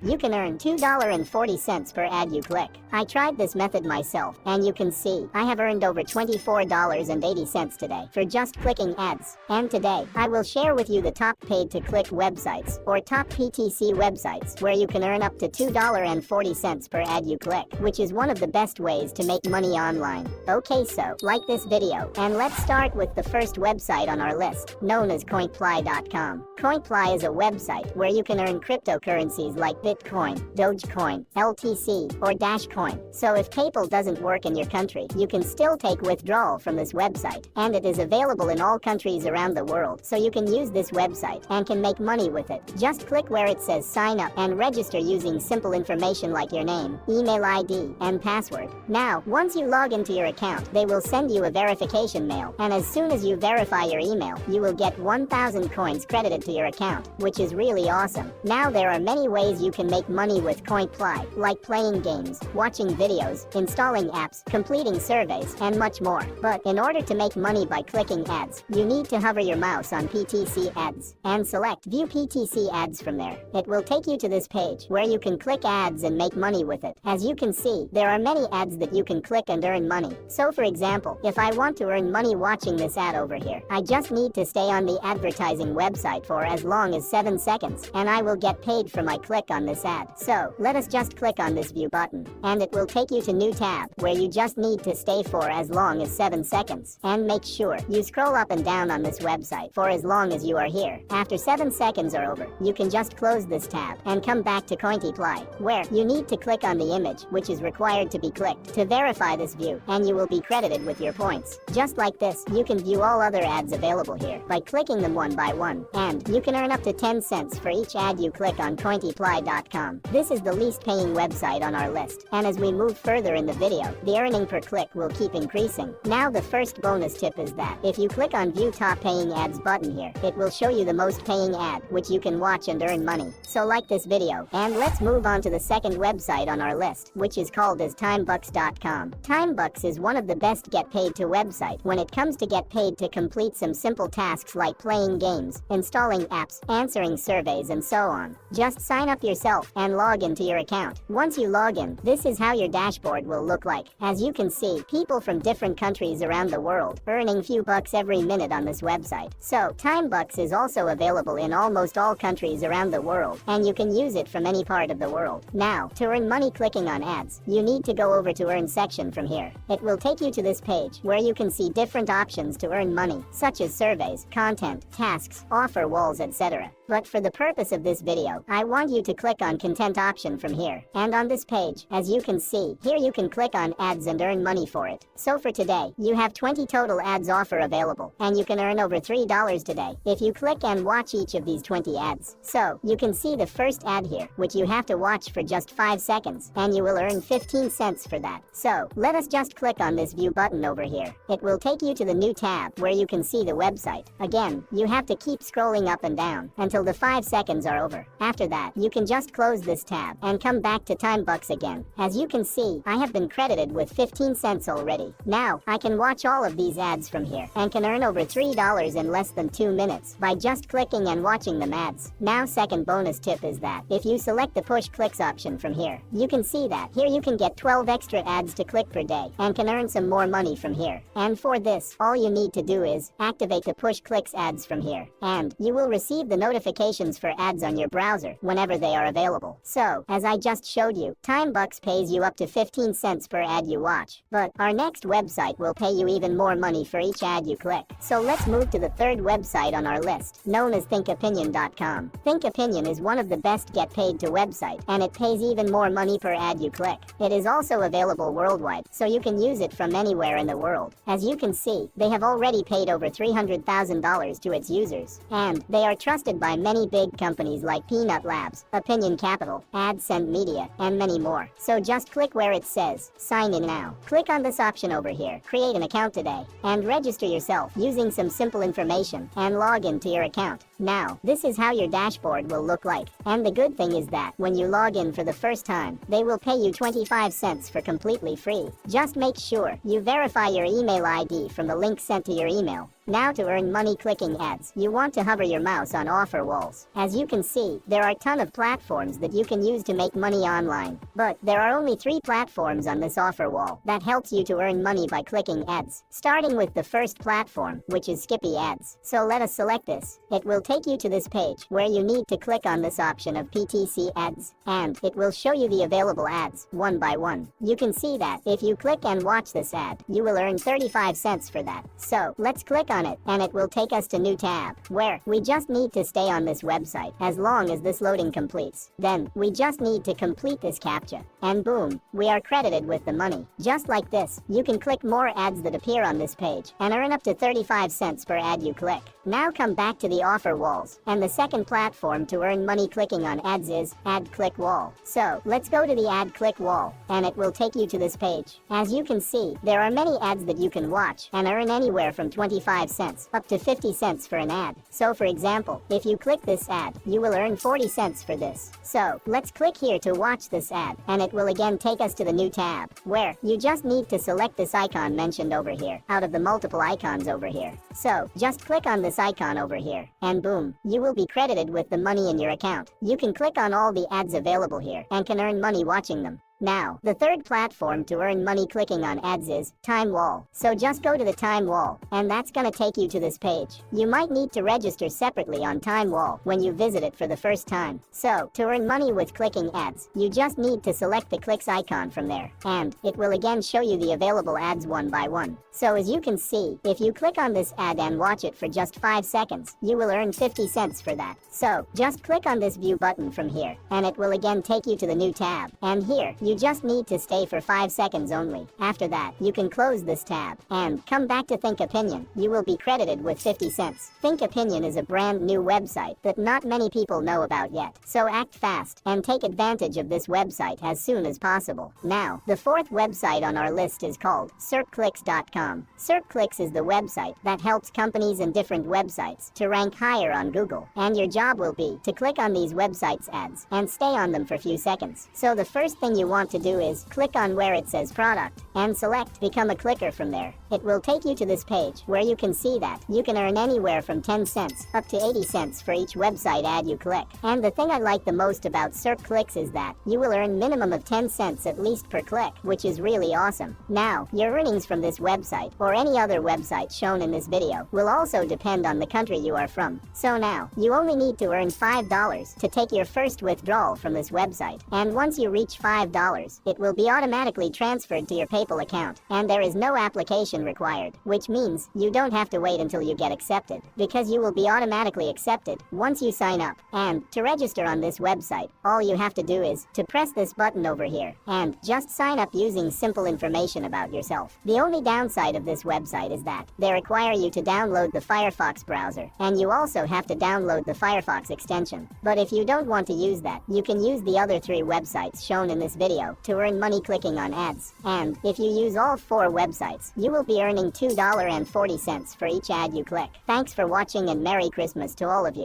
You can earn $2.40 per ad you click. I tried this method myself, and you can see I have earned over $24.80 today for just clicking ads. And today, I will share with you the top paid-to-click websites, or top PTC websites, where you can earn up to $2.40 per ad you click, which is one of the best ways to make money online. Okay, so like this video, and let's start with the first website on our list, known as coinply.com. Coinply is a website where you can earn cryptocurrencies like Bitcoin, Dogecoin, LTC, or Dashcoin. So if PayPal doesn't work in your country, you can still take withdrawal from this website, and it is available in all countries around the world, so you can use this website and can make money with it. Just click where it says sign up and register using simple information like your name, email ID, and password. Now, once you log into your account, they will send you a verification mail, and as soon as you verify your email, you will get 1,000 coins credited to your account, which is really awesome. Now there are many ways you can make money with Coinply, like playing games, watching videos, installing apps, completing surveys, and much more. But in order to make money by clicking ads, you need to hover your mouse on PTC ads and select View PTC ads from there. It will take you to this page where you can click ads and make money with it. As you can see, there are many ads that you can click and earn money. So for example, if I want to earn money watching this ad over here, I just need to stay on the advertising website for as long as 7 seconds, and I will get paid for my click on this ad. So let us just click on this view button, and it will take you to new tab where you just need to stay for as long as 7 seconds, and make sure you scroll up and down on this website for as long as you are here. After 7 seconds are over, you can just close this tab and come back to Coinply, where you need to click on the image which is required to be clicked to verify this view, and you will be credited with your points. Just like this, you can view all other ads available here by clicking them one by one, and you can earn up to 10 cents for each ad you click on Coinply.com. This is the least paying website on our list, and as we move further in the video, the earning per click will keep increasing. Now the first bonus tip is that if you click on View Top Paying Ads button here, it will show you the most paying ad which you can watch and earn money. So like this video, and let's move on to the second website on our list, which is called as Timebucks.com. Timebucks is one of the best get paid to website when it comes to get paid to complete some simple tasks like playing games, installing apps, answering surveys, and so on. Just sign up yourself and log into your account. Once you log in, this is how your dashboard will look like. As you can see, people from different countries around the world earning few bucks every minute on this website. So Timebucks is also available in almost all countries around the world, and you can use it from any part of the world. Now, to earn money clicking on ads, you need to go over to Earn section from here. It will take you to this page where you can see different options to earn money, such as surveys, content, tasks, offer walls, etc. But for the purpose of this video, I want you to click on content option from here. And on this page, as you can see, here you can click on ads and earn money for it. So for today, you have 20 total ads offer available, and you can earn over $3 today if you click and watch each of these 20 ads. So you can see the first ad here, which you have to watch for just 5 seconds, and you will earn 15 cents for that. So let us just click on this view button over here. It will take you to the new tab where you can see the website. Again, you have to keep scrolling up and down until the 5 seconds are over. After that, you can just close this tab and come back to Timebucks again. As you can see, I have been credited with 15 cents already. Now, I can watch all of these ads from here and can earn over $3 in less than 2 minutes by just clicking and watching them ads. Now, second bonus tip is that if you select the push clicks option from here, you can see that here you can get 12 extra ads to click per day and can earn some more money from here. And for this, all you need to do is activate the push clicks ads from here, and you will receive the notifications for ads on your browser whenever they are available. So, as I just showed you, Timebucks pays you up to 15 cents per ad you watch. But our next website will pay you even more money for each ad you click. So let's move to the third website on our list, known as thinkopinion.com. Thinkopinion is one of the best get paid to website, and it pays even more money per ad you click. It is also available worldwide, so you can use it from anywhere in the world. As you can see, they have already paid over $300,000 to its users, and they are trusted by many big companies like Peanut Labs, Opinion Capital, AdSend Media, and many more. So just click where it says sign in now. Click on this option over here, create an account today, and register yourself using some simple information and log into your account. Now, this is how your dashboard will look like. And the good thing is that when you log in for the first time, they will pay you 25 cents for completely free. Just make sure you verify your email ID from the link sent to your email. Now to earn money clicking ads, you want to hover your mouse on offer walls. As you can see, there are a ton of platforms that you can use to make money online. But there are only 3 platforms on this offer wall that helps you to earn money by clicking ads. Starting with the first platform, which is Skippy Ads. So let us select this. It will take you to this page where you need to click on this option of PTC ads, and it will show you the available ads one by one. You can see that if you click and watch this ad, you will earn 35 cents for that. So let's click on it, and it will take us to new tab, where we just need to stay on this website as long as this loading completes. Then we just need to complete this captcha, and boom, we are credited with the money. Just like this, you can click more ads that appear on this page and earn up to 35 cents per ad you click. Now come back to the offer walls, and the second platform to earn money clicking on ads is Ad Click Wall. So let's go to the Ad Click Wall, and it will take you to this page. As you can see, there are many ads that you can watch and earn anywhere from 25 cents up to 50 cents for an ad. So for example, if you click this ad, you will earn 40 cents for this. So let's click here to watch this ad, and it will again take us to the new tab, where you just need to select this icon mentioned over here out of the multiple icons over here. So just click on this icon over here, and boom, you will be credited with the money in your account. You can click on all the ads available here and can earn money watching them. Now, the third platform to earn money clicking on ads is Time Wall. So just go to the Time Wall, and that's gonna take you to this page. You might need to register separately on Time Wall when you visit it for the first time. So, to earn money with clicking ads, you just need to select the clicks icon from there, and it will again show you the available ads one by one. So as you can see, if you click on this ad and watch it for just 5 seconds, you will earn 50 cents for that. So, just click on this view button from here, and it will again take you to the new tab. And here, you just need to stay for 5 seconds only. After that, you can close this tab and come back to Think Opinion. You will be credited with 50 cents. Think Opinion is a brand new website that not many people know about yet. So act fast and take advantage of this website as soon as possible. Now, the fourth website on our list is called SERPclicks.com. SERPclicks is the website that helps companies and different websites to rank higher on Google. And your job will be to click on these websites' ads and stay on them for a few seconds. So the first thing you want to do is click on where it says product and select become a clicker from there. It will take you to this page where you can see that you can earn anywhere from 10 cents up to 80 cents for each website ad you click. And the thing I like the most about SERPclicks is that you will earn minimum of 10 cents at least per click, which is really awesome. Now, your earnings from this website or any other website shown in this video will also depend on the country you are from. So now, you only need to earn $5 to take your first withdrawal from this website. And once you reach $5, it will be automatically transferred to your PayPal account, and there is no application required, which means you don't have to wait until you get accepted, because you will be automatically accepted once you sign up. And to register on this website, all you have to do is to press this button over here and just sign up using simple information about yourself. The only downside of this website is that they require you to download the Firefox browser, and you also have to download the Firefox extension. But if you don't want to use that, you can use the other 3 websites shown in this video to earn money clicking on ads. And if you use all 4 websites, you will be earning $2.40 for each ad you click. Thanks for watching, and Merry Christmas to all of you.